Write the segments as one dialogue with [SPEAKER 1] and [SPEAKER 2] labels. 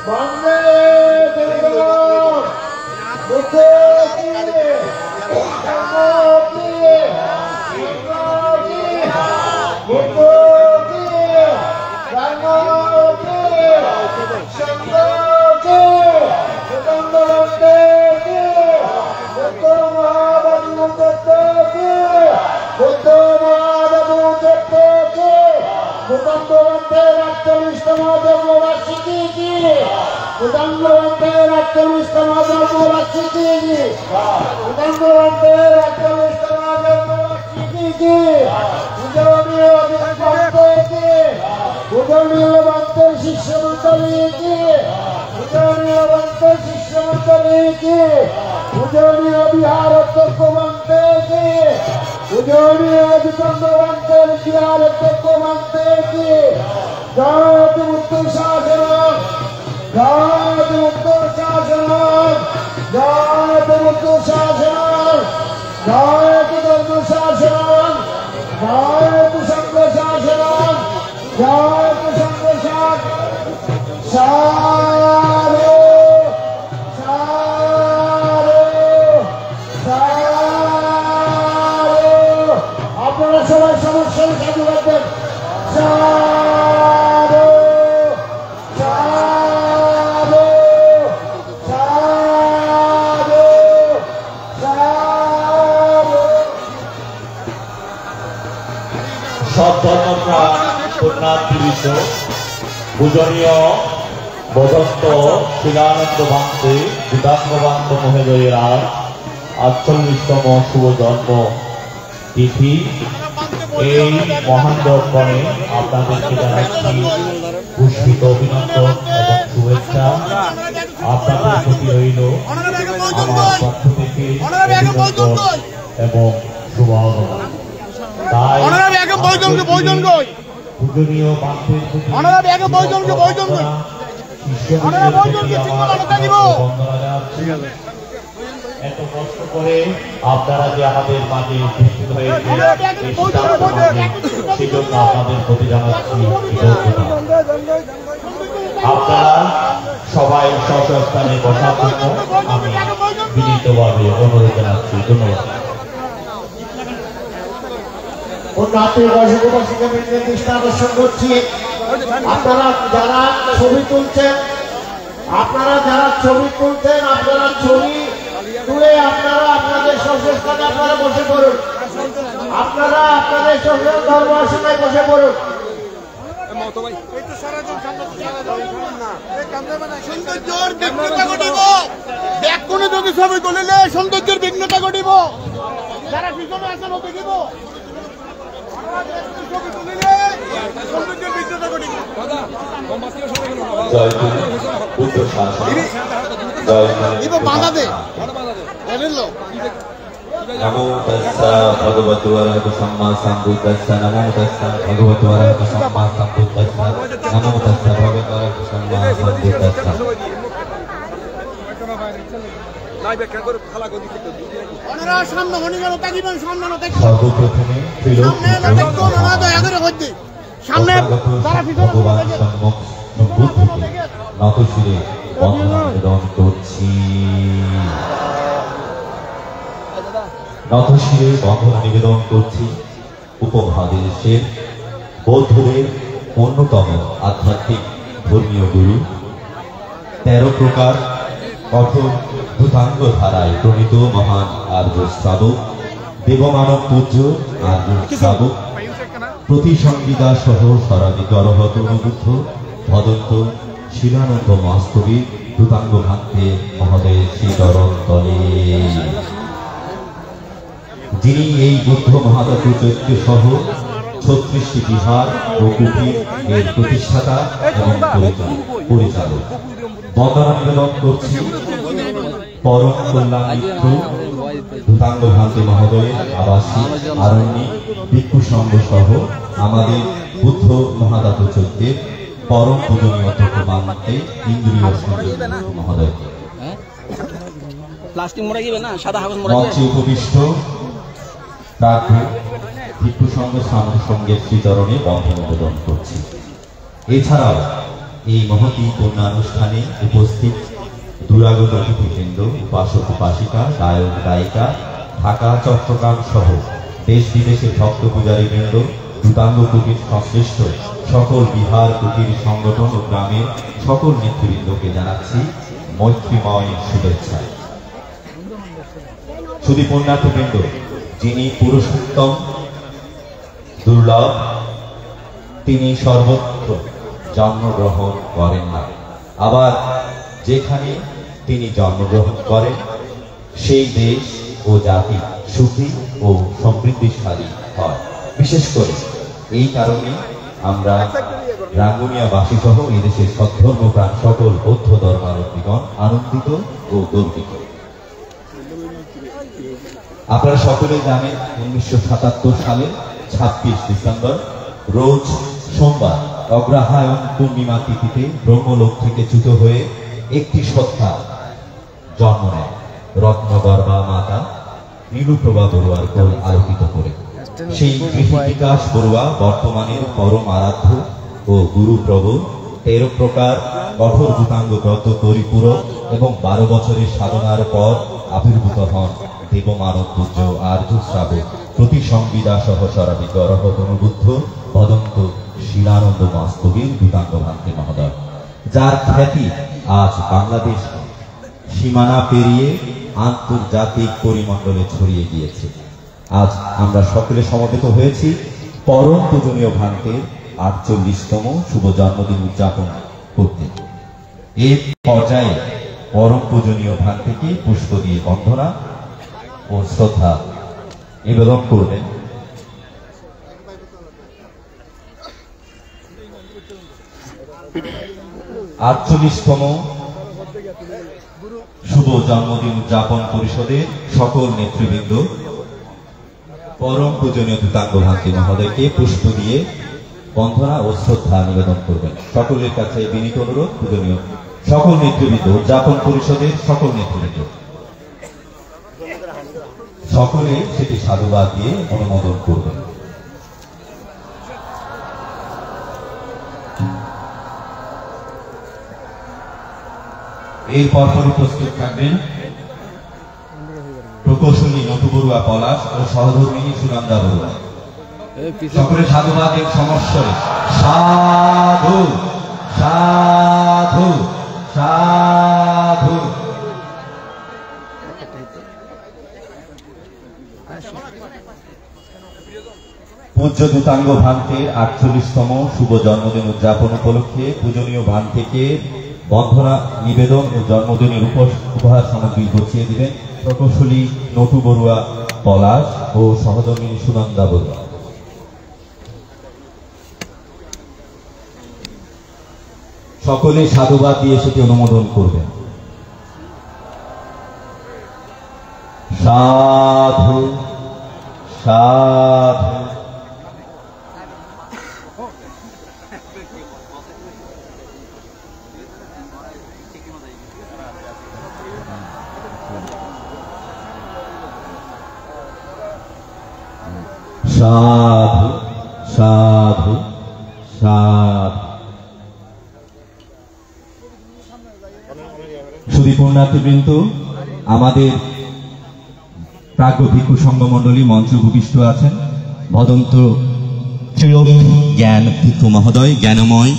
[SPEAKER 1] বন্দে পূজনীয় বদন্ত শিলানন্দ ভান্তে বিদাঙ্গবান্ত মহোদয়ের ৪৮তম শুভ জন্ম তিথি। এই মহান দর্পণে আপনাদেরকে জানাচ্ছি পুষ্পিত অভিনন্দন এবং শুভেচ্ছা। আপনাদের প্রতি রইল আমার পক্ষ থেকে অভিনন্দন এবং শুভকামনা। তাই পূজনীয় বান্তের এত কষ্ট করে আপনারা যে আমাদের মাঝে উপস্থিত হয়েছে সেজন্য আপনাদের প্রতি জানাচ্ছি কৃতজ্ঞতা। আপনারা সবাই স্বস্থানে বসার জন্য আমি বিনীতভাবে অনুরোধ জানাচ্ছি। ধন্যবাদ। আকর্ষণ করছি আপনারা যারা ছবি তুলছেন, আপনারা ছবি তুলে আপনারা আপনাদের স্বস্থানে আপনারা বসে পড়ুন। আপনারা আপনাদের ধর্মাসনে বসে পড়ুন। ছবি তুলিলে সৌন্দর্যের বিঘ্নতা ঘটিব। যারা পিছনে আছেন দেখিব
[SPEAKER 2] नमो तस्सा भगवतो अरहतो सम्मा सम्बुद्धस्सा नमो तस्सा भगवतो अरहतो सम्मा सम्बुद्धस्सा नमो तस्सा भगवतो अरहतो सम्मा सम्बुद्धस्सा। ভগবান সম্মুখ বুদ্ধকে নতশিরে বন্দনা নিবেদন করছি। নতশিরে বন্দনা নিবেদন করছি উপমহাদেশের বৌদ্ধদের অন্যতম আধ্যাত্মিক ধর্মীয় গুরু, ১৩ প্রকার কঠোর ভূতাঙ্গ ধারায় প্রণীত মহান আর্য শ্রাবক, দেবমানব পূজ্য আর্য শ্রাবক, প্রতিসংগীতা সহ সরাদিত অরহত অনুবুদ্ধ ভদন্ত শিলানন্দ মহাস্তবী ভূতাঙ্গ ভান্তে মহোদয়ের শ্রীচরণ তলে, যিনি এই বুদ্ধ মহাদাতু চৈত্য সহ ৩৬টি বিহার ও কুটির এর প্রতিষ্ঠাতা এবং পরিচালক। বন্দনা নিবেদন করছি পরম কল্যাণ মিত্র ভূতাঙ্গ ভান্তে মহোদয়ের আবাসিক আরণ্যিক ভিক্ষু সংঘ সহ আমাদের বুদ্ধ মহাদাতু চৈত্যের পরম পূজনীয় অধ্যক্ষ মানতে ইন্দ্রিয় মহোদয়কে মঞ্চে উপবিষ্ট ভিক্ষু সংঘ সামন সঙ্গের শ্রীচরণে বন্ধ নিবেদন করছি। এছাড়াও এই মহতী কন্যানুষ্ঠানে উপস্থিত দুরাগত অতিথিবৃন্দ, উপাসক উপাসিকা, গায়ক গায়িকা, ঢাকা চট্টগ্রাম সহ দেশ বিদেশের ভক্ত পূজারীবৃন্দ, দূতাঙ্গ কুটির সংশ্লিষ্ট সকল বিহার কুটির সংগঠন ও গ্রামের সকল নেতৃবৃন্দকে জানাচ্ছি মৈত্রীময় শুভেচ্ছা। শুধু পুণ্যার্থবৃন্দ, যিনি পুরুষোত্তম দুর্লভ, তিনি সর্বত্র জন্মগ্রহণ করেন না, আবার যেখানে তিনি জন্মগ্রহণ করেন সেই দেশ ও জাতি সুখী ও সমৃদ্ধিশালী হয়। বিশেষ করে এই কারণে আমরা রাঙ্গুনিয়াবাসী সহ এদেশের সদ্ধর্মপ্রাণ সকল বৌদ্ধ ধর্মাবলম্বীগণ আনন্দিত ও গর্বিত। আপনারা সকলে জানেন 1977 সালের 26 ডিসেম্বর রোজ সোমবার অগ্রহায়ণ পূর্ণিমা তিথিতে ব্রহ্মলোক থেকে চ্যুত হয়ে একটি সত্তা জন্ম নেয়, রত্নগর্ভা মাতা নীলুপ্রভা বড়ুয়ার কোল আলোকিত করে। সেই বিকাশ বড়ুয়া বর্তমানের পরম আরাধ্য ও গুরুপ্রভু 13 প্রকার কঠোর দূতাঙ্গ ব্রত পরিপূরক এবং 12 বছরের সাধনার পর আবির্ভূত হন দেবমানব পূজ্য আর্য শ্রাবক প্রতি সংবিদা সহসরা বিগ্রহ অনুবুদ্ধ ভদন্ত শিলানন্দ মস্তবীর দূতাঙ্গ ভান্তে মহোদয়, যার খ্যাতি আজ বাংলাদেশ সীমানা পেরিয়ে আন্তর্জাতিক পরিমণ্ডলে ছড়িয়ে গিয়েছে। আজ আমরা সকলে সমবেত হয়েছি পরম পূজনীয় ভান্তের 48তম শুভ জন্মদিন উদযাপন করতে। এই পর্যায়ে পরম পূজনীয় ভান্তিকে পুষ্প দিয়ে বন্দনা ও শ্রদ্ধা নিবেদন করবেন আটচল্লিশতম শুভ জন্মদিন উদযাপন পরিষদের সকল নেতৃবৃন্দ পরম পূজনীয় দূতাঙ্গ ভান্তি মহোদয়কে পুষ্প দিয়ে বন্দনা ও শ্রদ্ধা নিবেদন করবেন। সকলের কাছে বিনীত অনুরোধ, পূজনীয় সকল নেতৃবৃন্দ, উদযাপন পরিষদের সকল নেতৃবৃন্দ সকলে সেটি সাধুবাদ দিয়ে অনুমোদন করবেন। এরপর প্রস্তুত থাকবেন প্রকৌশলী নটু বড়ুয়া পলাশ ও সহধর্মিনী সুনন্দা বড়ুয়া। সকলে সাধুবাদ এক সমস্বরে সাধু সাধু সাধু। পূজ্য দূতাঙ্গ ভান্তের 48তম শুভ জন্মদিন উদযাপন উপলক্ষে পূজনীয় ভান্তিকে বন্দনা নিবেদন ও জন্মদিনের উপহার সামগ্রী গুছিয়ে দিবেন প্রকৌশলী নটু বড়ুয়া পলাশ ও সহধর্মিনী সুনন্দা বড়ুয়া। সকলে সাধুবাদ দিয়ে সেটি অনুমোদন করবেন। সাধু সাধু। সাধু সাধু সাধু। শুধু পুণ্যার্থীবৃন্দ, আমাদের প্রাজ্ঞ ভিক্ষু সংঘ মন্ডলী মঞ্চ ভূমিষ্ঠ আছেন ভদন্ত জ্ঞান ভিক্ষু মহোদয়, জ্ঞানময়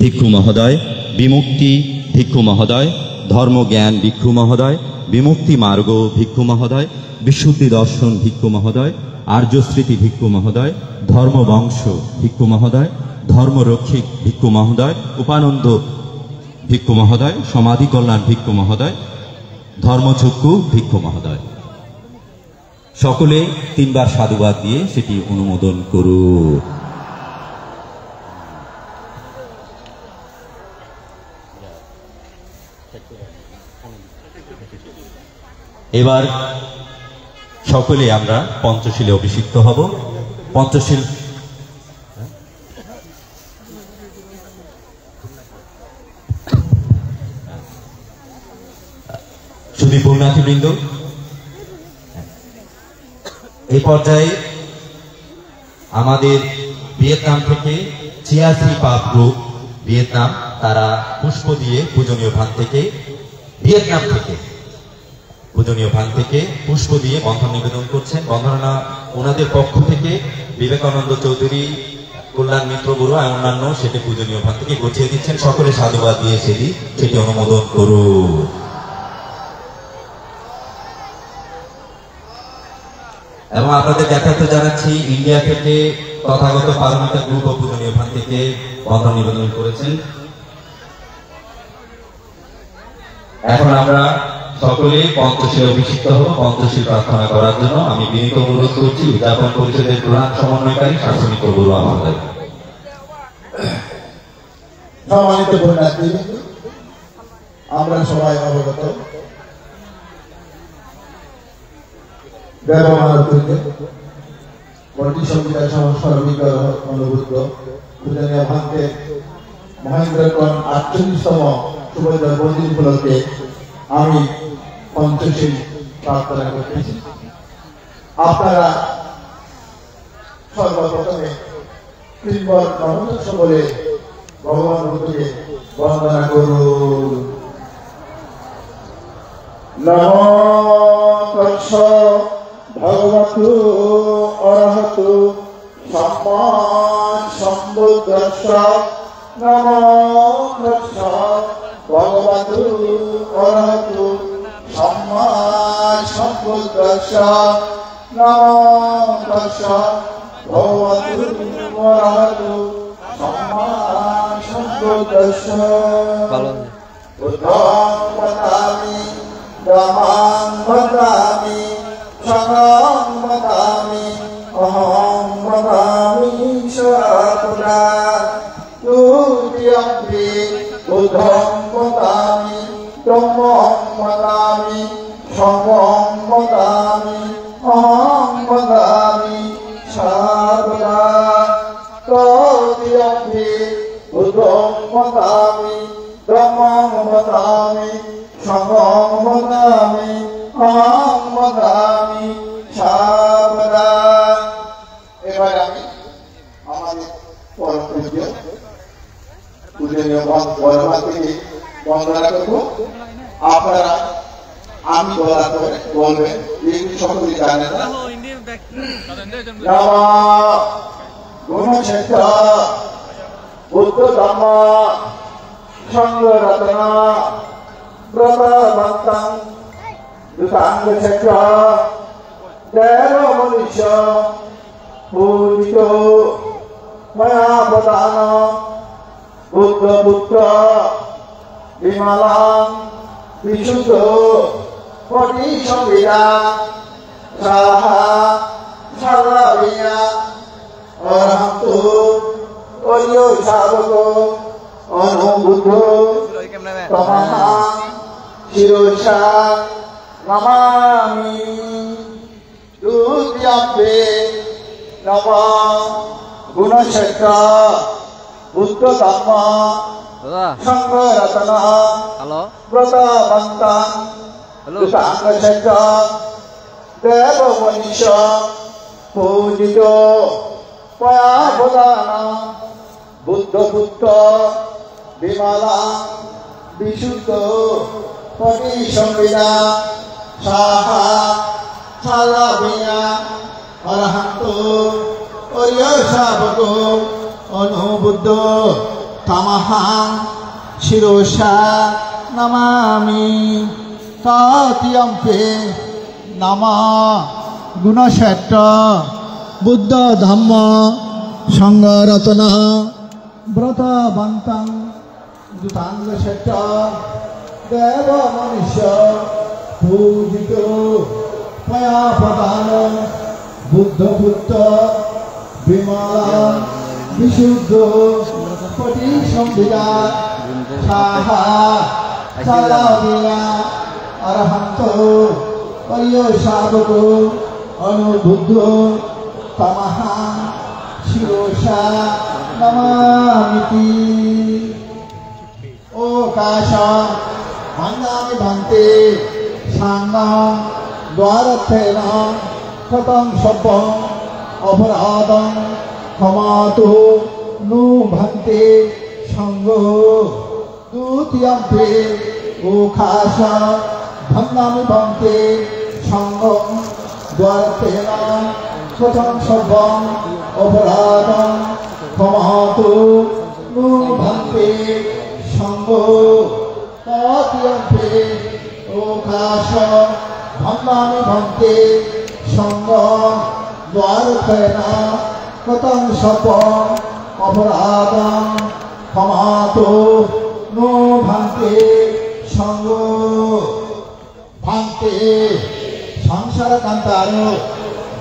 [SPEAKER 2] ভিক্ষু মহোদয়, বিমুক্তি ভিক্ষু মহোদয়, ধর্মজ্ঞান ভিক্ষু মহোদয়, বিমুক্তি মার্গ ভিক্ষু মহোদয়, বিশুদ্ধি দর্শন ভিক্ষু মহোদয়, আর্যস্মৃতি ভিক্ষু মহোদয়, ধর্মবংশ ভিক্ষু মহোদয়, ধর্মরক্ষিক ভিক্ষু মহোদয়, উপানন্দ ভিক্ষু মহোদয়, সমাধি কল্যাণ ভিক্ষু মহোদয়, ধর্মচক্ষু ভিক্ষু মহোদয়। সকলে 3 বার সাধুবাদ দিয়ে সেটি অনুমোদন করুন। এবার সকলে আমরা পঞ্চশীলে অভিষিক্ত হব। পঞ্চশীল শুধু পুণ্যার্থীবৃন্দ, এই পর্যায়ে আমাদের ভিয়েতনাম থেকে 86 পাপ গ্রুপ ভিয়েতনাম, তারা পুষ্প দিয়ে পূজনীয় ভান থেকে, ভিয়েতনাম থেকে পূজনীয় ভান থেকে পুষ্প দিয়ে বন্ধন নিবেদন করছেন। বন্ধনা ওনাদের পক্ষ থেকে বিবেকানন্দ চৌধুরী, কল্যাণ মিত্র বড়ুয়া অন্যান্য সেটি পূজনীয় ভান থেকে গুছিয়ে দিচ্ছেন। সকলে সাধুবাদ দিয়ে সেটি অনুমোদন করুন। এবং আপনাদের দেখাতে জানাচ্ছি ইন্ডিয়া থেকে তথাগত পারমিতা গ্রুপ ও পূজনীয় ভান থেকে বন্ধন নিবেদন করেছেন। এখন আমরা সকলে পঞ্চশীল অভিষিক্ত হব। পঞ্চশীল প্রার্থনা করার জন্য আমি বিনীত অনুরোধ করছি উদযাপন পরিষদের প্রধান সমন্বয়কারী শাসনিক বড়ুয়া মহোদয়।
[SPEAKER 1] সম্মানিত পুণ্যার্থী, আমরা সবাই অবগত ব্যবহার করতে পল্লী সংবিধান সর্বিক অনুভূত পূজনীয় ভান্তে মহেন্দ্রগণ 48তম সুবোধয় বন্দিন উপলক্ষে আমি পঞ্চশীল প্রার্থনা করতেছি। আপনারা সর্বপ্রথমে তিনবার নমস্য বলে ভগবান বুদ্ধকে বন্দনা করুন। নমো তস্য ভগবতু অরহতু সম্মা সম্বুদ্ধস্য। নমো তস্য ভগবতু অরহতু সম্মা সম্বুদ্ধস্য। নমো তস্য ভগবতু অরহতু সম্মা সম্বুদ্ধস্য। বুদ্ধং বদামি ধম্মং বদামি সংঘং বদামি অহং বদামি সর্বদা। তুতিয়ম্পি বুদ্ধং বদামি ধম্মং বদামি সংঘং বদামি অহং বদামি সর্বদা। তুতিয়ম্পি বুদ্ধং বদামি ধম্মং বদামি সংঘং বদামি অহং বদামি সর্বদা। এবার আমি আমাদের পরম পূজ্য পূজনীয় বড়মা থেকে বন্দনা করব। আপনারা আমি বলার পরে বলবেন, এগুলি সকলেই জানেন না। গুণক্ষেত্র বুদ্ধ ধর্ম সংঘ রত্ন ব্রতবন্তং দুতাঙ্গ ক্ষেত্র দেব মনুষ্য পূজিত ময়া প্রদান বুদ্ধ পুত্র বিমলাং বিশুদ্ধ কোটি সংবিদা সাহা সারাবিয়া অরহন্তু অরিয় শাবক অনুবুদ্ধ তমহাং শিরোষা নমামি। তুত্যম্পে নমঃ গুণক্ষেত্র বুদ্ধ ধম্ম সংঘ রত্ন ব্রতবন্তং দুতাঙ্গ ক্ষেত্র দেব মনীষ পূজিত ময়া প্রদান বুদ্ধ পুত্র বিমলা বিশুদ্ধ কোটি সংবিদা সাহা সারাবিয়া অরহন্তু অরিয় শাবক অনুবুদ্ধ তমহাং শিরোষা নমামি। তত্যম্পে নমঃ গুণক্ষেত্র বুদ্ধ ধম্ম সংঘ রত্ন ব্রতবন্তং দুতাঙ্গ ক্ষেত্র দেব মনুষ্য পূজিত ময়া প্রদান বুদ্ধ পুত্র বিমলা বিশুদ্ধ কোটি সংবিদা সাহা সারাবিয়া অরহন্ত অরিয় শাবক অনুবুদ্ধ তমহাং শিরোষা নমামিতি। ও কাশ ভাঙ্গামি ভান্তে সাঙ্গং দ্বারথেন কতং সব্যং অপরাধং ক্ষমাতু নু ভান্তে সঙ্গ দ্বিতীয়ম্পে উখাস ধন্নামি বন্তে সঙ্গম দ্বারতেন প্রথম সর্বং অপরাধং ক্ষমাতু নো ভন্তে সঙ্গ তৃতীয়ম্পে উখাস ধন্নামি বন্তে সঙ্গম দ্বারতেন প্রথম সর্বং অপরাধং ক্ষমাতু নো ভন্তে সঙ্গ ভান্তে সংসার কান্তার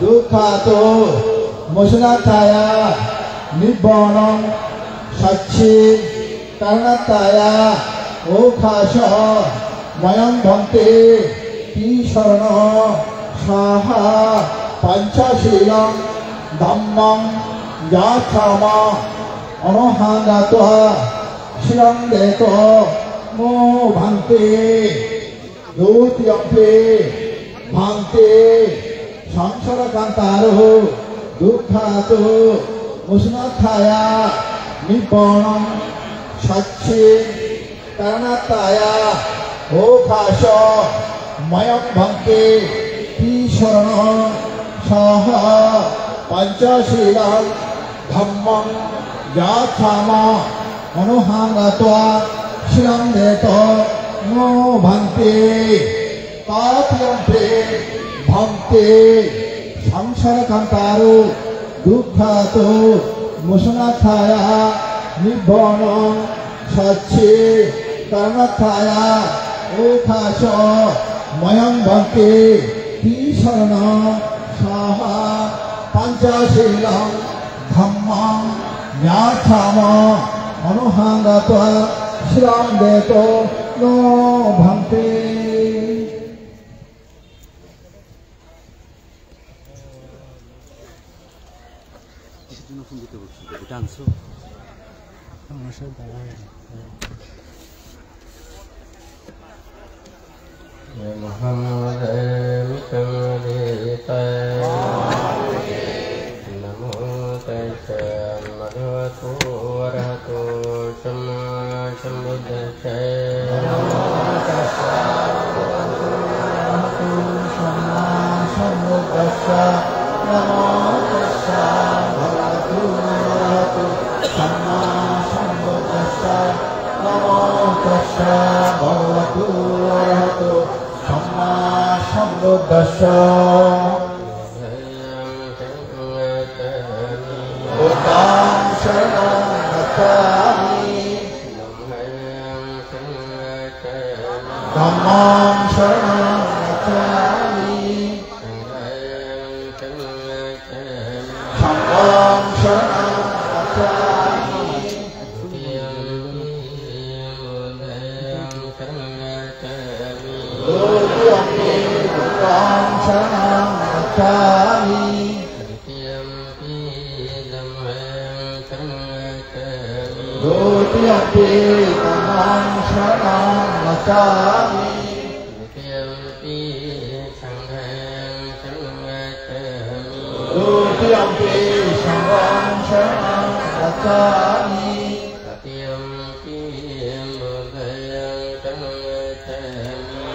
[SPEAKER 1] দুঃখাত মোশনাথায়া নির্বণং সচ্ছি কারণাতায়া ওখাস ময়ং ভন্তে শরণ সাহা পঞ্চশীলং ধম্মং যাচ্ছাম অনহাগাত্বা শিরং দেত মো ভান্তে দ্বিতীয়ম্পে ভান্তে সংসার কান্তার দুঃখাত উষ্ণাথায়া নিপণং সচ্ছি কারণাতায়া ওখাস ময়ং ভন্তে শরণ সহ পঞ্চশীলং ধম্মং যাচ্ছাম অনুহাঙ্গত্বা শিরং দেত নো ভান্তে তৃতীয়ম্পে ভান্তে সংসার কান্তার দুঃখাত মোশনাথায়া নির্বণং সচ্ছি কারণাথায়া ওখাস ময়ং ভন্তে শরণ সাহা পঞ্চশীলং ধম্মং যাচ্ছাম অনুহাঙ্গত্বা শিরং দেত নো ভান্তে
[SPEAKER 3] Muhammad Namo Tassa Bhagavato Arahato Samma Sambuddhassa Namo Tassa Bhagavato Arahato Samma Sambuddhassa Namo Tassa Bhagavato Arahato Samma Sambuddhassa Namo Tassa Bhagavato Arahato Samma Sambuddhassa Buddham Sharanam Gacchami Dhammam Sharanam Gacchami Sangham Sharanam Gacchami Dutiyampi Buddham Sharanam Gacchami Dutiyampi Dhammam Sharanam Gacchami Dutiyampi Sangham Sharanam Gacchami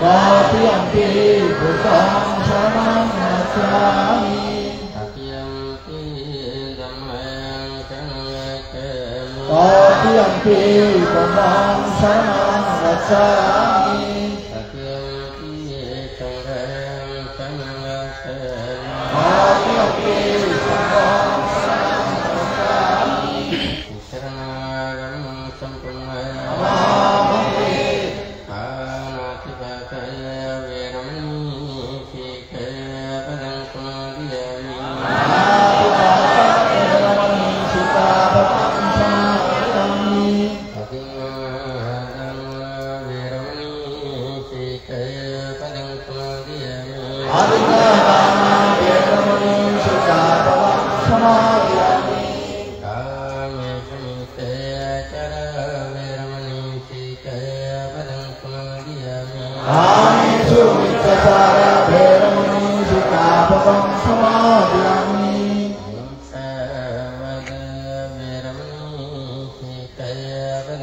[SPEAKER 3] Tatiyampi Buddham Sharanam Gacchami Tatiyampi Dhammam Sharanam Gacchami Tatiyampi Sangham Sharanam Gacchami Sharanagam Sampurnaya
[SPEAKER 1] Namami
[SPEAKER 3] Anatipataya Veramani Sikaya Padam Samadhiyami
[SPEAKER 1] Anatipataya Veramani Sikaya Padam Samadhiyami
[SPEAKER 3] Adingadam Veramani Sikaya Padam Samadhiyami
[SPEAKER 1] Adingadam Veramani Sikaya Padam Samadhiyami Amesu Mittachara Veramani Sikkhapadam Samadhiyami
[SPEAKER 3] Savada Veramani Sikkhapadam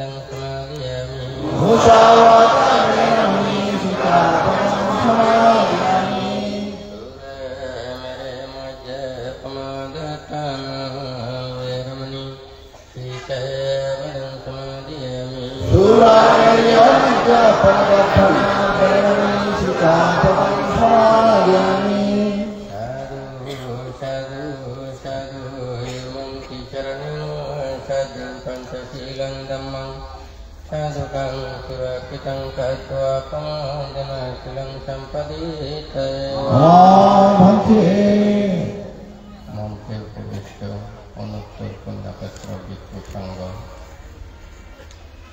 [SPEAKER 3] Sadukang surakitang katwa pangandana silang sampadite
[SPEAKER 1] Bhante
[SPEAKER 3] Mungkin begitu Unutur pendapat Rabbiku Sangga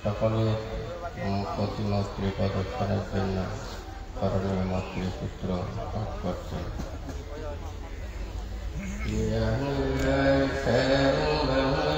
[SPEAKER 3] Sakalit Mengikuti matri pada Sarajana Karena matri putra Akbarja Ya nilai sembang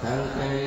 [SPEAKER 3] Tante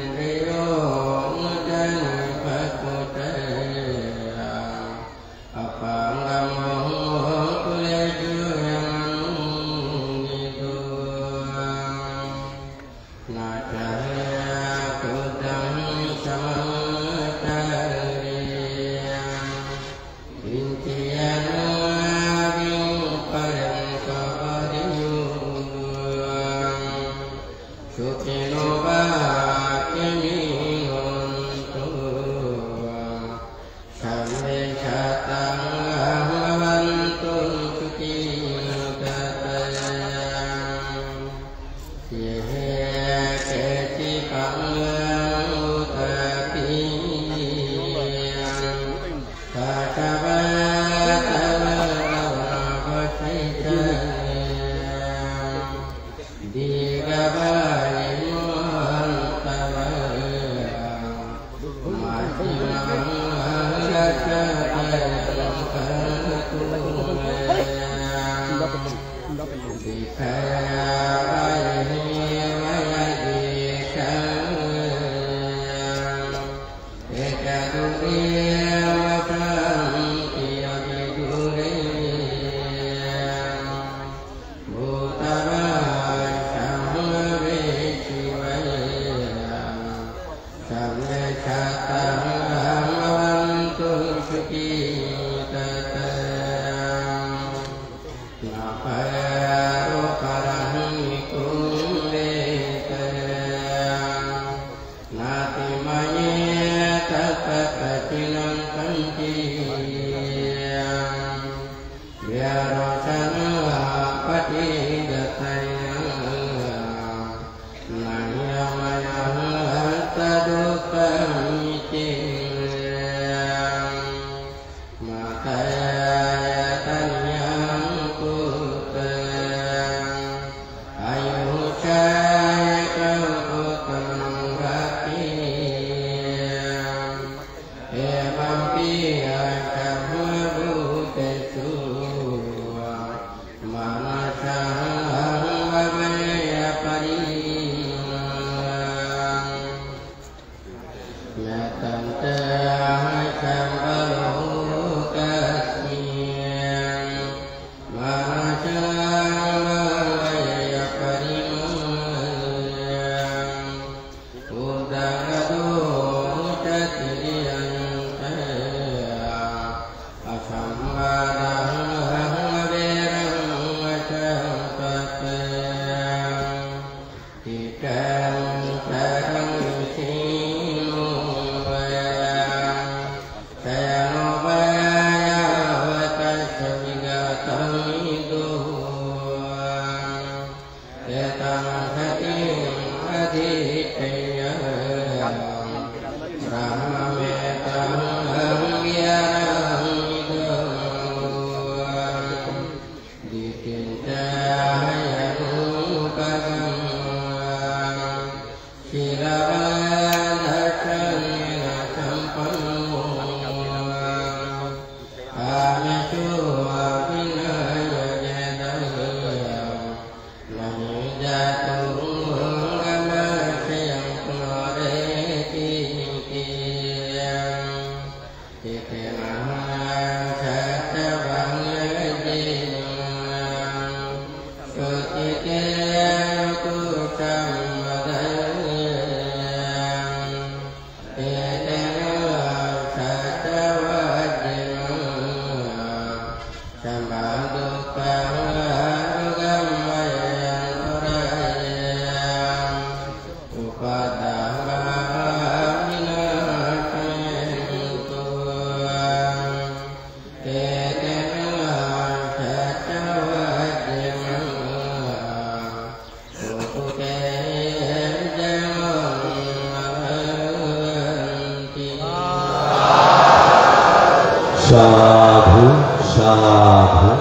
[SPEAKER 2] সাধু সাধু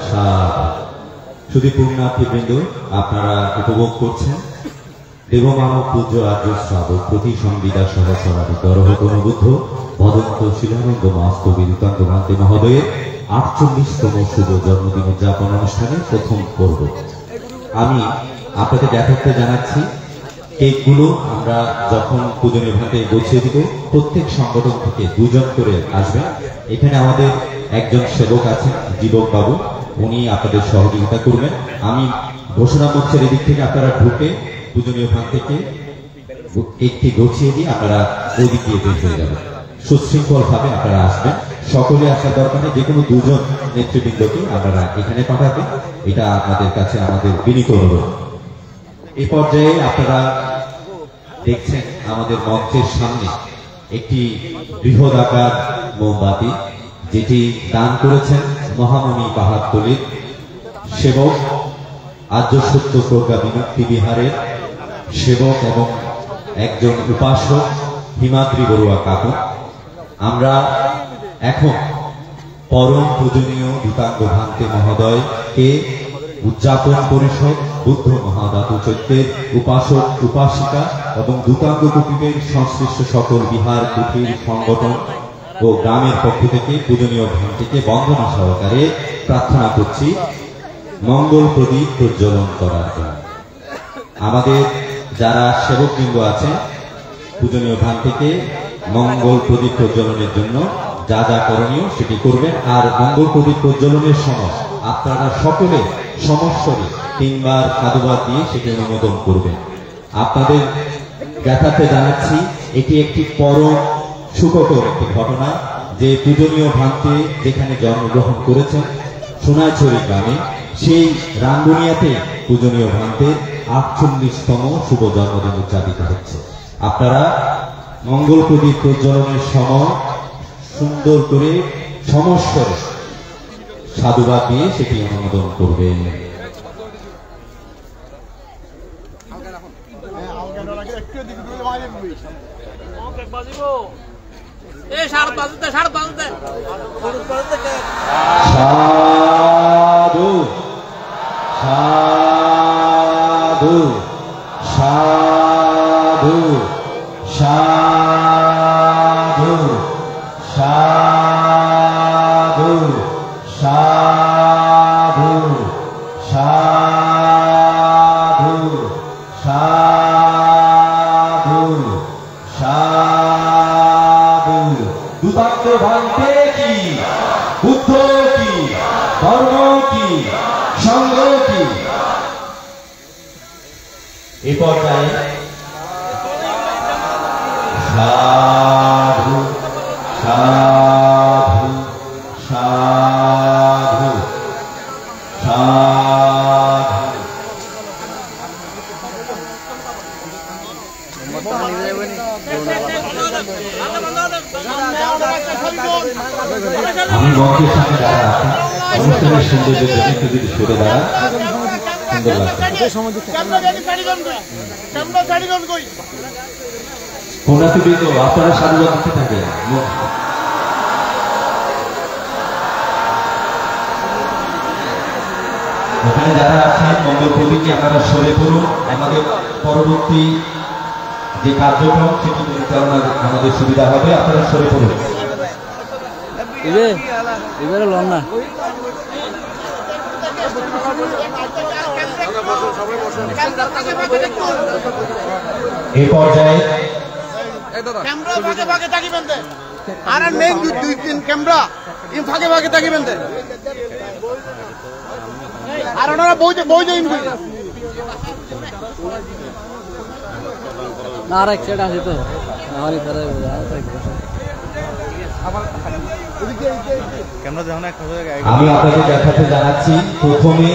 [SPEAKER 2] সাধু। শুধু পুণ্যার্থীবৃন্দ, আপনারা উপভোগ করছেন দেবমানব পূজ্য আর্য শ্রাবক প্রতি সংবিদা সহস্রাবি দরহ গণবুদ্ধ ভদন্ত শিলানন্দ মাস্তবী রূপান্ত ভান্তে মহোদয়ের 48তম শুভ জন্মদিন উদযাপন অনুষ্ঠানে প্রথম পর্ব। আমি আপনাদের যথার্থে জানাচ্ছি, কেকগুলো আমরা যখন পূজনীয় ভাতে গুছিয়ে দিব, প্রত্যেক সংগঠন থেকে 2 জন করে আসবেন। এখানে আমাদের একজন সেবক আছেন, জীবক বাবু, উনি আপনাদের সহযোগিতা করবেন। আমি ঘোষণা মঞ্চের এদিক থেকে আপনারা ঢুকে পূজনীয় ভাত থেকে একটি গুছিয়ে দিয়ে আপনারা ওই দিক দিয়ে বের হয়ে যাবেন। সুশৃঙ্খল ভাবে আপনারা আসবেন, সকলে আসার দরকার নেই, যে কোনো 2 জন নেতৃবৃন্দকে আপনারা এখানে পাঠাবেন, এটা আপনাদের কাছে আমাদের বিনীত অনুরোধ। এই পর্যায়ে আপনারা দেখছেন আমাদের মঞ্চের সামনে একটি বৃহদাকার মোমবাতি, যেটি দান করেছেন মহামণি পাহাড়তলীর সেবক আর্য সত্য প্রজ্ঞা বিমুক্তি বিহারের সেবক এবং একজন উপাসক হিমাদ্রি বড়ুয়া কাকু। আমরা এখন পরম পূজনীয় দীপাঙ্গ ভান্তে মহোদয়কে উদযাপন পরিষদ, বুদ্ধ মহাদাতু চৈত্যের উপাসক উপাসিকা এবং দূতাঙ্গ কুটিরের সংশ্লিষ্ট সকল বিহার কুটির সংগঠন ও গ্রামের পক্ষ থেকে পূজনীয় ভান্তিকে বন্দনা সহকারে প্রার্থনা করছি মঙ্গল প্রদীপ প্রজ্বলন করার জন্য। আমাদের যারা সেবকবৃন্দ আছেন, পূজনীয় ভান্তিকে মঙ্গল প্রদীপ প্রজ্বলনের জন্য যা যা করণীয় সেটি করবেন। আর মঙ্গল প্রদীপ প্রজ্বলনের সময় আপনারা সকলে সমস্বরে 3 বার সাধুবাদ দিয়ে সেটি অনুমোদন করবেন। আপনাদের যথার্থে জানাচ্ছি, এটি একটি পরম সুখকর একটি ঘটনা যে পূজনীয় ভান্তে যেখানে জন্মগ্রহণ করেছেন সোনাইছড়ি গ্রামে, সেই রাঙ্গুনিয়াতে পূজনীয় ভান্তের 48তম শুভ জন্মদিন উদযাপিত হচ্ছে। আপনারা মঙ্গল প্রদীপ প্রজ্বলনের সময় সুন্দর করে সমস্বরে সাধুবাদ দিয়ে সেটি অনুমোদন করবেন। সাধু সাধু সাধু সাধু সাধু সাধু সাধু সাধু সাধু। দূতাঙ্গ ভান্তে কি, বুদ্ধ কি, ধর্ম কি, সংঘ কি। এ পর্যায়ে সাধু সাধু সাধু সাধু। আমি মঞ্চের সামনে যারা আছেন অনুষ্ঠানের সৌন্দর্যের জন্য একটু যদি সরে দাঁড়ান, সুন্দর লাগবে। পুণ্যার্থীবৃন্দ, আপনারা সাধুবাদ দিতে থাকেন। ওখানে যারা আছেন মঙ্গল প্রদীপে আপনারা সরে পড়ুন। আমাদের পরবর্তী যে কার্যক্রম সেটি পরিচালনা আমাদের সুবিধা হবে, আপনারা সরে পড়ুন।
[SPEAKER 4] এবারে লন না
[SPEAKER 2] এই পর্যায়ে
[SPEAKER 1] ক্যামেরা ভাগে ভাগে তাকিবেন দে আর মেইন দুই তিন ক্যামেরা ইন ভাগে ভাগে তাকিবেন দে আর ওনারা বই ইন
[SPEAKER 4] না আর এক সেট আছে তো আমারই ধরে
[SPEAKER 2] আমি আপনাদের দেখাতে জানাচ্ছি প্রথমে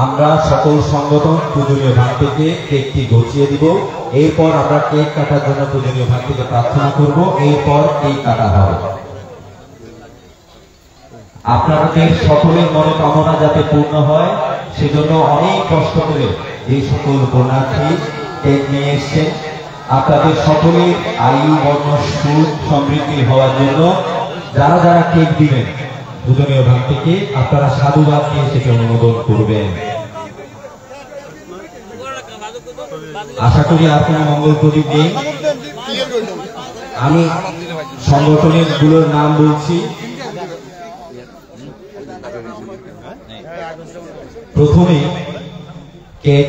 [SPEAKER 2] আমরা সকল সংগঠন পূজনীয় ভাগ থেকে কেকটি গছিয়ে দিব, এরপর আমরা কেক কাটার জন্য পূজনীয় ভাগ থেকে প্রার্থনা করব, এরপর কেক কাটা হবে। আপনাদের সকলের মনোকামনা যাতে পূর্ণ হয় সেজন্য অনেক কষ্ট করে এই সকল বর্ণার্থী কেক নিয়ে এসছেন। আপনাদের সকলের আয়ু বর্ণ সুখ সমৃদ্ধি হওয়ার জন্য যারা যারা কেক দিবেন পূজনীয় ভাগ থেকে আপনারা সাধুবাদ দিয়ে সেটা অনুমোদন করবেন। আশা করি আর কোনো মঙ্গল প্রদীপ নেই। আমি সংগঠনের গুলোর নাম বলছি। প্রথমে কেক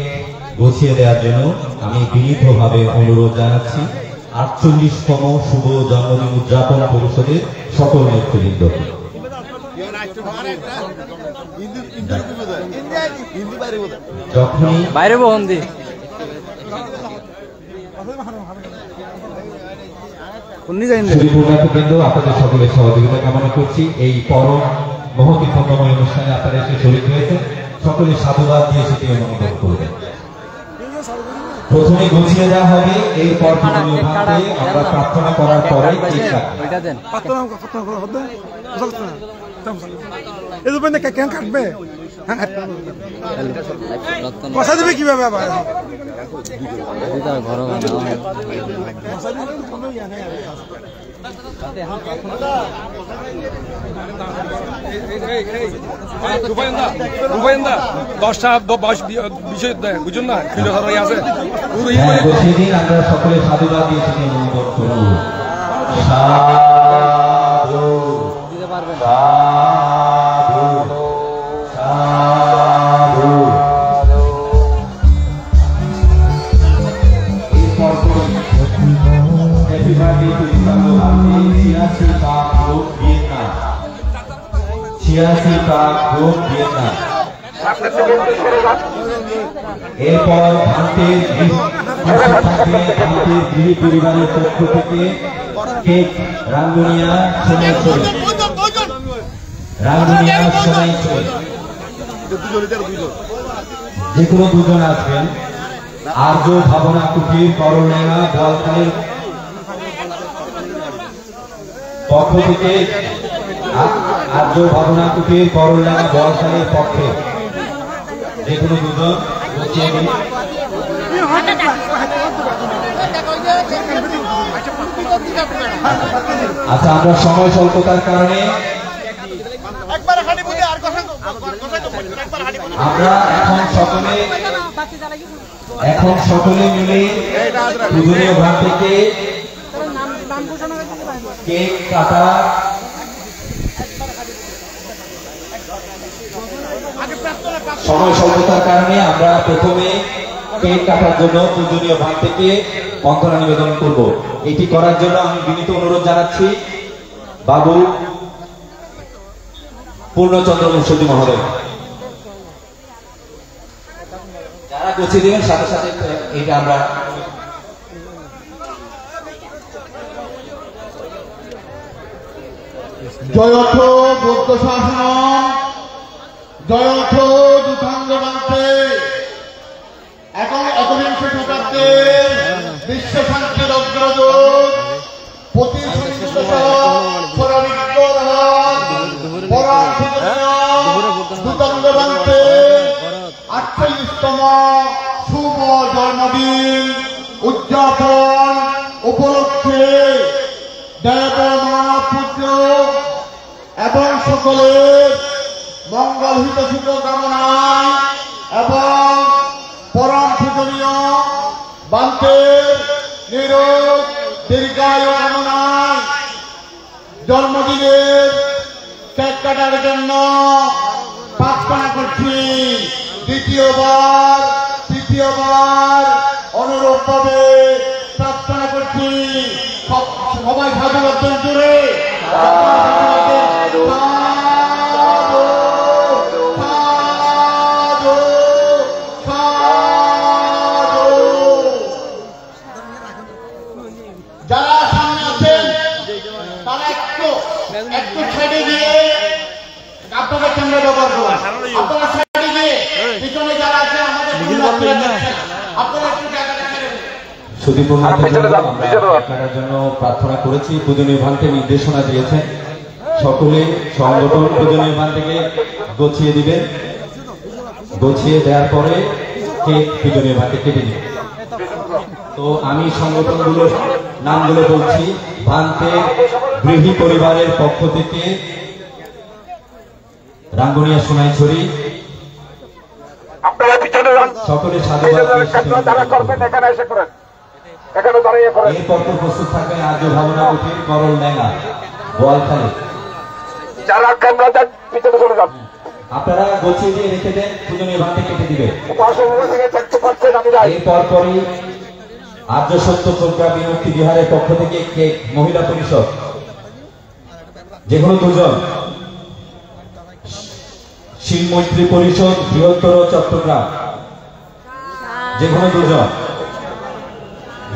[SPEAKER 2] গছিয়ে দেওয়ার জন্য আমি বিনীতভাবে অনুরোধ জানাচ্ছি 48তম শুভ জন্মদিন উদযাপন পরিষদের সকল নেতৃবৃন্দকে। যখনই
[SPEAKER 4] বাইরে বন্দি
[SPEAKER 2] পূর্ণাথবৃন্দ আপনাদের সকলের সহযোগিতা কামনা করছি। এই পরম মহতি খণ্ডময় অনুষ্ঠানে আপনারা এসে শরীর হয়েছেন, সকলে সাধুবাদ দিয়ে সেটি অনুমোদন করবেন। প্রথমে গুছিয়ে দেওয়া হবে, এরপর আমরা প্রার্থনা করার পরে
[SPEAKER 5] কেন কাটবে কষা দেবে কিভাবে আবার
[SPEAKER 4] ঘর
[SPEAKER 5] বুঝুন না আছে
[SPEAKER 2] সেদিন আমরা সকলে সাধুবাদ দিয়ে সেটি অনুমোদন করব।
[SPEAKER 4] দিতে পারবেন
[SPEAKER 2] এরপর গৃহ পরিবারের পক্ষ থেকে কেক রাঙ্গুনিয়া সোনাইছড়ি যে কোনো দুজন আসবেন। আর্য ভাবনা কুটির করলেনা বোয়ালখালীর পক্ষ থেকে আর্য ভাবনা কুটির করলেনা বোয়ালখালীর পক্ষে যে কোনো দুজন বসিয়ে দিন। আচ্ছা, আমরা সময় স্বল্পতার কারণে আমরা এখন সকলে মিলে পূজনীয় ভাগ থেকে কেক কাটা সময় স্বল্পতার কারণে আমরা প্রথমে কেক কাটার জন্য পূজনীয় ভাগ থেকে বন্দনা নিবেদন করব। এটি করার জন্য আমি বিনীত অনুরোধ জানাচ্ছি বাবু পূর্ণচন্দ্র মুর্শিদি মহোদয়। যারা গুছিয়ে দিবেন সাথে সাথে এটা আমরা
[SPEAKER 1] জয়থ বৌদ্ধ শাসন, জয়থ যুথাঙ্গ বান্তে এখন একবিংশ শতাব্দীর বিশ্ব শান্তির অগ্রদূত যুথাঙ্গ বান্তে 48তম শুভ জন্মদিন উদযাপন উপলক্ষে দেব মানব পূজ্য এবং সকলের মঙ্গল হিত শুভ কামনায় এবং পরম পূজনীয় বান্তের নিরোগ দীর্ঘায়ু কামনায় জন্মদিনের কেক কাটার জন্য প্রার্থনা করছি। তৃতীয়বার অনুরূপভাবে প্রার্থনা করছি। সবাই সাধু বর্জন জুড়ে যারা সামনে আছেন তারা একটু সাইডে গিয়ে আপনাদের ক্যামেরা ব্যবহার করুন। আপনারা সাইডে গিয়ে পিছনে যারা আছে আমাদের আপনারা একটু জায়গা রেখে দেবেন।
[SPEAKER 2] আপনার জন্য প্রার্থনা করেছি। পূজনীয় ভান থেকে নির্দেশনা দিয়েছেন, সকলে সংগঠন পূজনীয় ভান থেকে গছিয়ে দিবেন। গছিয়ে দেওয়ার পরে কেক পূজনীয় ভান থেকে কেটে দিবেন। তো আমি সংগঠনগুলোর নামগুলো বলছি। ভান্তে গৃহী পরিবারের পক্ষ থেকে রাঙ্গুনিয়া সোনাইছড়ি সকলে সাধুবাদ। এরপর প্রস্তুত থাকবেন আর্য ভাবনা কুঠির করল ডেঙ্গা বোয়ালখালী। আপনারা গছিয়ে দিয়ে রেখে দেন, পূজনীয় ভান্তে কেটে দিবে। এরপর পরই আর্য সত্য প্রজ্ঞা বিমুক্তি বিহারের পক্ষ থেকে কেক মহিলা পরিষদ, যে কোনো দুজন। শিলমৈত্রী পরিষদ বৃহত্তর চট্টগ্রাম, যে কোনো দুজন।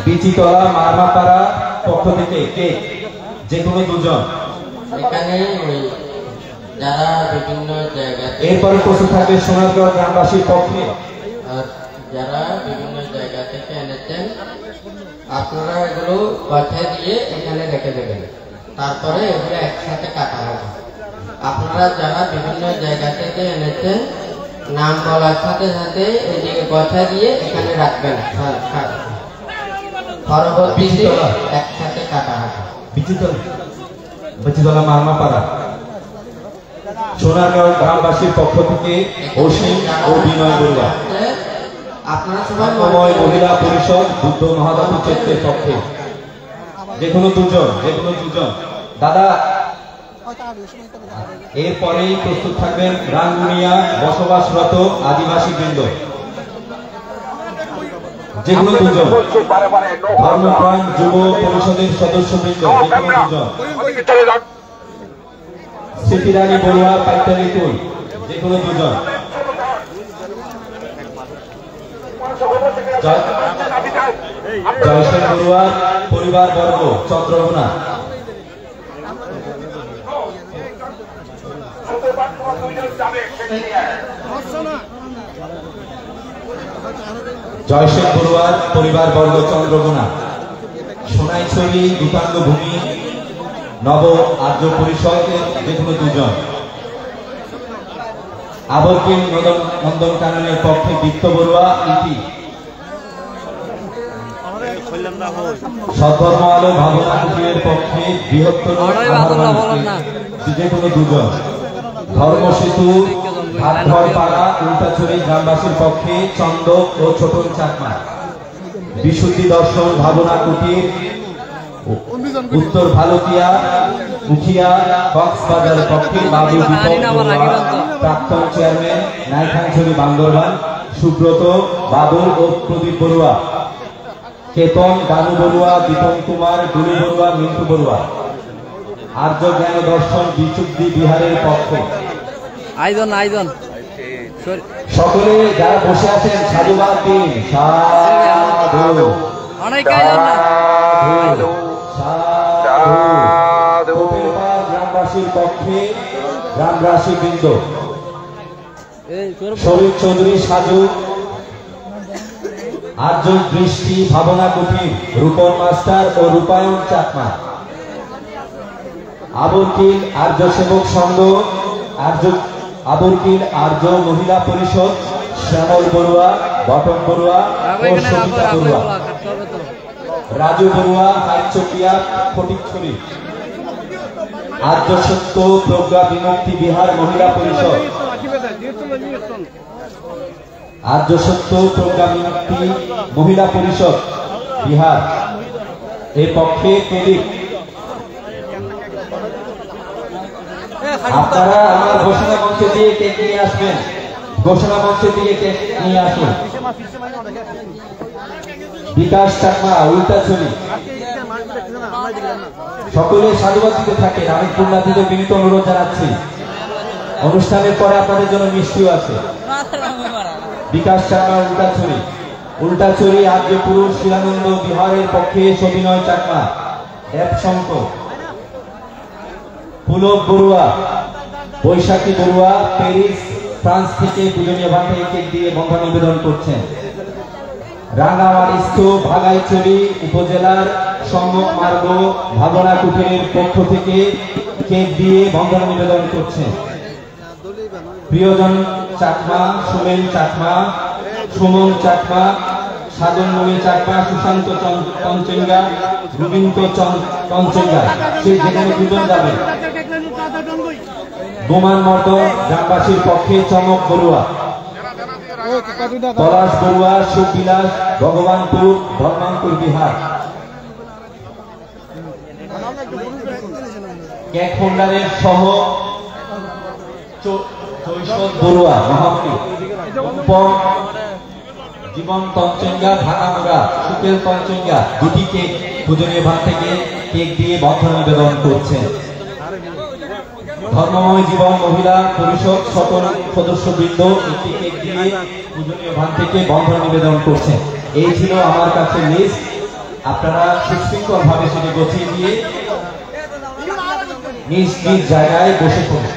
[SPEAKER 2] বিচিতলা মারমাপাড়া পক্ষ থেকে কেক, যে কোনো দুজন।
[SPEAKER 3] এখানে যারা বিভিন্ন জায়গাতে
[SPEAKER 2] এরপরে প্রস্তুত থাকবে সোনারগাঁও গ্রামবাসীর পক্ষে,
[SPEAKER 3] যারা বিভিন্ন জায়গা থেকে এনেছেন আপনারা এগুলো পাঠিয়ে দিয়ে এখানে রেখে দেবেন। তারপরে এগুলো একসাথে কাটা হবে। আপনারা যারা বিভিন্ন জায়গা থেকে এনেছেন নাম বলার সাথে সাথে এদিকে কথা দিয়ে এখানে রাখবেন। পরবর্তীতে একসাথে কাটা হবে।
[SPEAKER 2] বিচিতলা মারমাপাড়া সোনারগাঁও গ্রামবাসীর পক্ষ থেকে অসীম ও বিনয় বড়ুয়া,
[SPEAKER 3] আপনারা সবাই
[SPEAKER 2] মহিলা পরিষদ বুদ্ধ মহাদাতু চেত্রের পক্ষে, যে কোনো দুজন। দাদা এরপরেই প্রস্তুত থাকবেন রাঙ্গুনিয়া বসবাসরত আদিবাসী বৃন্দ, যে কোনো দুজন। ধর্মপ্রাণ যুব পরিষদের সদস্য বৃন্দ, যে কোনো দুজন। স্মৃতিরানী বড়ুয়া পাইতারি কুল, যে কোনো দুজন। জয়সেন বড়ুয়া পরিবার বর্গ চন্দ্রগুনা, জয়সেন বড়ুয়ার পরিবার বর্গ চন্দ্রগুনা। সোনাইছড়ি দীপাঙ্গ ভূমি নব আর্য পরিষদের, যে কোনো দুজন। আবরকিল নন্দনকাননের পক্ষে বিত্ত বড়ুয়া ইতি। সদ্ধর্ম আলো ভাবনা কুটিরের পক্ষে বৃহত্তর, যে কোনো দুজন। ধর্মসেতু ভাতঘরপাড়া উল্টাছড়ি গ্রামবাসীর পক্ষে চন্দক ও ছোটন চাকমা। বিশুদ্ধি দর্শন ভাবনা কুটির উত্তর ভালুকিয়া মুখিয়া কক্সবাজারের পক্ষে বাবু প্রাক্তন চেয়ারম্যান নাইখানছড়ি বান্দরবান সুব্রত বাবুল ও প্রদীপ বড়ুয়া। কেতন দানু বড়ুয়া, দীপন কুমার, গুরু বড়ুয়া, মিন্টু বড়ুয়া। আর্য জ্ঞান দর্শন বিশুদ্ধি বিহারের পক্ষে। সকলে যারা বসে আছেন সাধুবাদ দিন। সাধু গ্রামবাসীর পক্ষে গ্রামবাসী বৃন্দ শরীফ চৌধুরী সাজু, আর্য দৃষ্টি ভাবনা কুঠির রূপন মাস্টার ও রূপায়ণ চাকমা। আবরকিল আর্য সেবক সংঘ, আবরকিল আর্য মহিলা পরিষদ শ্যামল বড়ুয়া, বটন বড়ুয়া ও সবিতা বড়ুয়া। রাজু বড়ুয়া হাইচকিয়া ফটিকছড়ি। আর্য সত্য প্রজ্ঞা বিমুক্তি বিহার মহিলা পরিষদ, আর্য সত্য প্রজ্ঞা বিমুক্তি মহিলা পরিষদ বিহার এর পক্ষে প্রদীপ। আপনারা আমার ঘোষণা মঞ্চে দিয়ে কেক নিয়ে আসবেন। ঘোষণা মঞ্চে দিয়ে কেক নিয়ে আসুন। বিকাশ চাকমা, উল্টাছড়ি, সকলে সাধুবাদ দিতে থাকেন। আমি পূর্ণাধিত বিনীত অনুরোধ জানাচ্ছি। অনুষ্ঠানের পরে আপনাদের জন্য মিষ্টিও আছে। বিকাশ চাকমা, উল্টাছড়ি। উল্টাছড়ি আর্য পুরুষ শিলানন্দ বিহারের পক্ষে সবিনয় চাকমা, দেবশঙ্কর, পুলক বড়ুয়া, বৈশাখী বড়ুয়া প্যারিস ফ্রান্স থেকে পূজনীয় ভান্ডারে কেক দিয়ে বন্ধন নিবেদন করছেন। রাঙ্গামাটিস্থ ভাগাইছড়ি উপজেলার সম্মুখ মার্গ ভাবনা কুটিরের পক্ষ থেকে কেক দিয়ে বন্ধন নিবেদন করছেন। প্রিয়জন চাকমা, সুমেন চাকমা, সুমন চাকমা, সাধনমণি চাকমা, সুশান্ত চঞ্চেঙ্গা, রবীন্দ্র চঞ্চেঙ্গা, সে যেখানে দুজন যাবে। বোমান মর্দ গ্রামবাসীর পক্ষে চমক বড়ুয়া, পলাশ বড়ুয়া, সুবিলাস, ভগবানপুর, ধর্মাঙ্কুর বিহার। কেক হোল্ডারের সহ চৈশদ বড়ুয়া, মহাপুর, জীবন তঞ্চেঙ্গা, ভাঙামুড়া, সুকেল তঞ্চেঙ্গা দুটি কেক পূজনীয় ভান থেকে কেক দিয়ে বন্ধন নিবেদন করছেন। ধর্মময় জীবন মহিলা পরিষদ সকল সদস্যবৃন্দ একটি কেক দিয়ে পূজনীয় ভান থেকে বন্ধন নিবেদন করছেন। এই ছিল আমার কাছে লিস্ট। আপনারা সুশৃঙ্খল ভাবে সেটি গুছিয়ে দিয়ে নিজ নিজ জায়গায় বসে পড়ুন।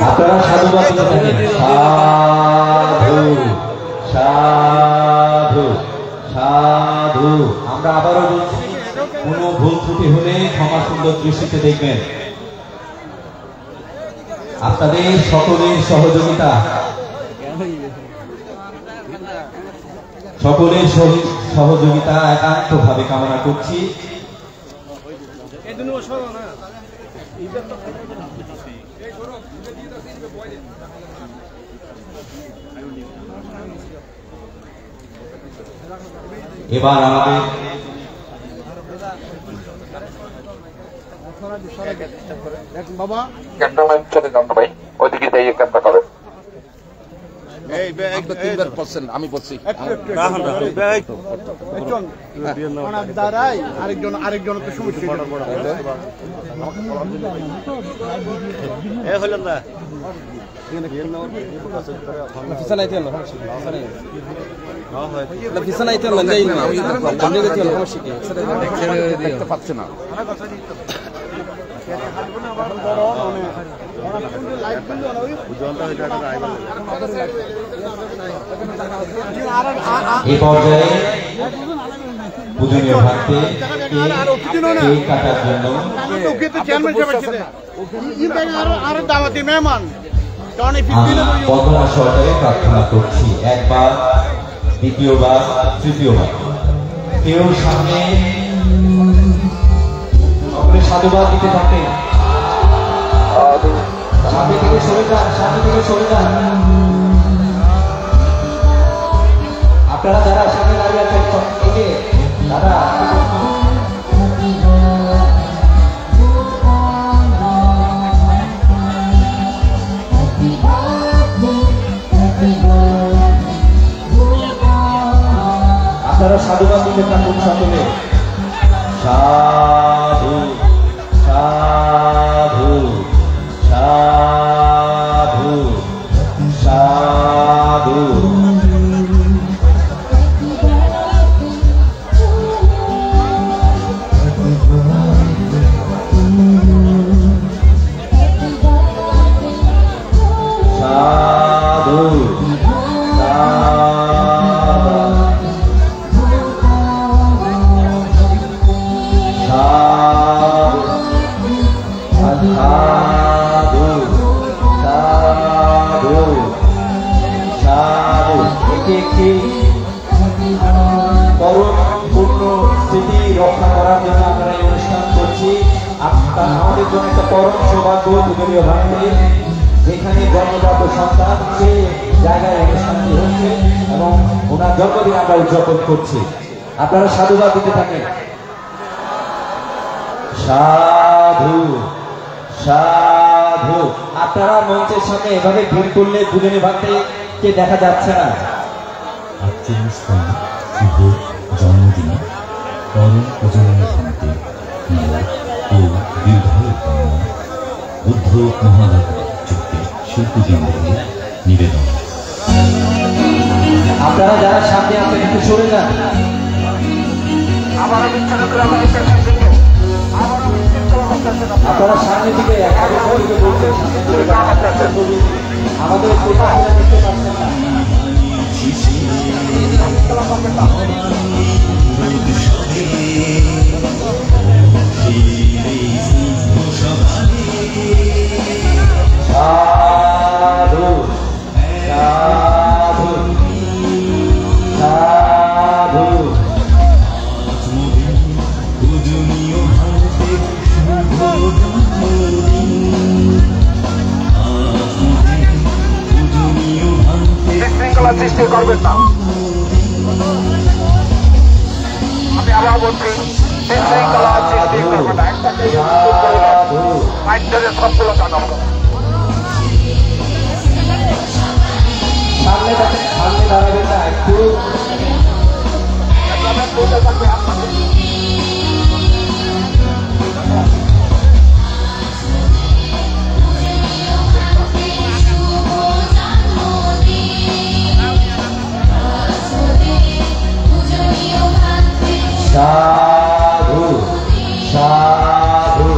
[SPEAKER 2] আপনারা সাধুবাদ দিতে থাকেন। সাধু সাধু সাধু। আমরা আবারও বলছি, কোন ভুল ত্রুটি হলে ক্ষমা সুন্দর দৃষ্টিতে দেখবেন। আপনাদের সকলের সহযোগিতা, সকলের সহযোগিতা একান্ত ভাবে কামনা করছি। এবার আমাদের
[SPEAKER 1] বাবা
[SPEAKER 6] ক্যান্টনমেন্ট চলে যান ভাই, ওইদিকে যাইয়ে ক্যাম্পটা করে।
[SPEAKER 1] আমি বলছি আরেকজন তো সমস্যা হলেন না দেখতে পাচ্ছে না।
[SPEAKER 2] এই পর্যায়ে পূজনীয় ভান্তে কেক কাটার জন্য বন্দনা সরকারে প্রার্থনা করছি। একবার, দ্বিতীয়বার, তৃতীয়বার। কেউ সামনে সকলে সাধুবাদ দিতে থাকে। সামনে থেকে সরে যান, সামনে থেকে সরে যান। আপনারা যারা সামনে দাঁড়িয়ে আছেন থেকে দাদা আপনারা সাধুবাদ দিতে থাকুন সকলে। সাধু সাধু সাধু সাধু। পরম পূর্ণ স্মৃতি রক্ষা করার জন্য আমরা এই অনুষ্ঠান করছি। আমাদের জন্য একটা পরম সৌভাগ্য পূজনীয় ভান্তে, যেখানে জন্মজাত সন্তান সে জায়গায় অনুষ্ঠানটি হচ্ছে এবং ওনার জন্মদিন আমরা উদযাপন করছি। আপনারা সাধুবাদ দিতে থাকেন। সাধু সাধু। আপনারা মঞ্চের সামনে এভাবে ভিড় করলে পূজনীয় ভান্তে কে দেখা যাচ্ছে না।
[SPEAKER 7] আজকের শুভ জন্মদিনে পরম পূজনীয় ভান্তে মেলা ও দীর্ঘায়ু কামনা বুদ্ধ মহাভারত চুক্তি শিল্পীবৃন্দের নিবেদন।
[SPEAKER 2] আপনারা যারা সামনে আছেন একটু সরে যান। আপনারা সামনে দিকে আমাদের দেখতে পাচ্ছেন না। সাধু সাধু সাধু।
[SPEAKER 6] বিশৃঙ্খলা সৃষ্টি করবেন না। আমি আবার বলছি, বিশৃঙ্খলা সৃষ্টি করবেন না। আইনের সফলতা নয়।
[SPEAKER 2] সামনে দাঁড়াবেন না একটু। সাধু সাধু।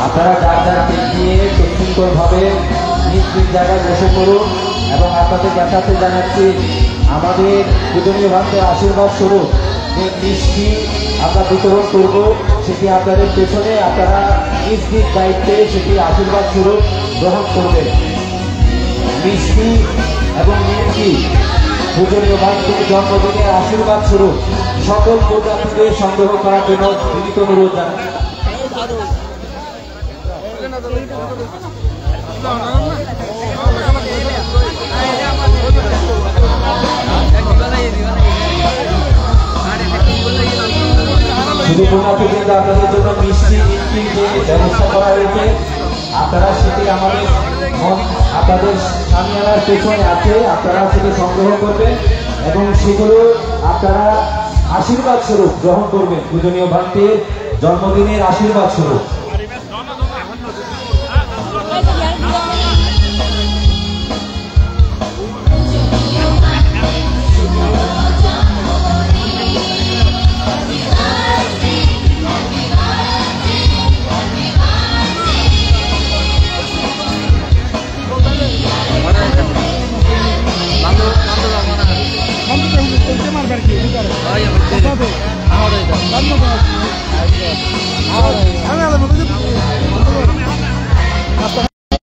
[SPEAKER 2] আপনারা যার যার দিক দিয়ে সুশৃঙ্খল ভাবে নিজ নিজ জায়গায় বসে পড়ুন এবং আপনাদের দেখাতে জানাচ্ছি আমাদের পূজনীয় ভান্তের আশীর্বাদ স্বরূপ যে মিষ্টি আমরা বিতরণ করব, সেটি আপনাদের পেছনে আপনারা নিজ নিজ দায়িত্বে সেটি আশীর্বাদ স্বরূপ গ্রহণ করবেন। মিষ্টি এবং নিমকি পূজনীয় ভান্তের জন্মদিনের আশীর্বাদ স্বরূপ সকল পূজার্থীদের সংগ্রহ করার জন্য বিনীত অনুরোধ জানাচ্ছি। শুধু পূর্ণার্থীদের আপনাদের জন্য মিষ্টি নিমকির যে ব্যবস্থা করা হয়েছে, আপনারা সেটি আপনাদের সামিয়ানার পেছনে আছে, আপনারা সেটি সংগ্রহ করবেন এবং সেগুলো আপনারা আশীর্বাদ স্বরূপ গ্রহণ করবেন, পূজনীয় ভান্তের জন্মদিনের আশীর্বাদ স্বরূপ।
[SPEAKER 5] আমি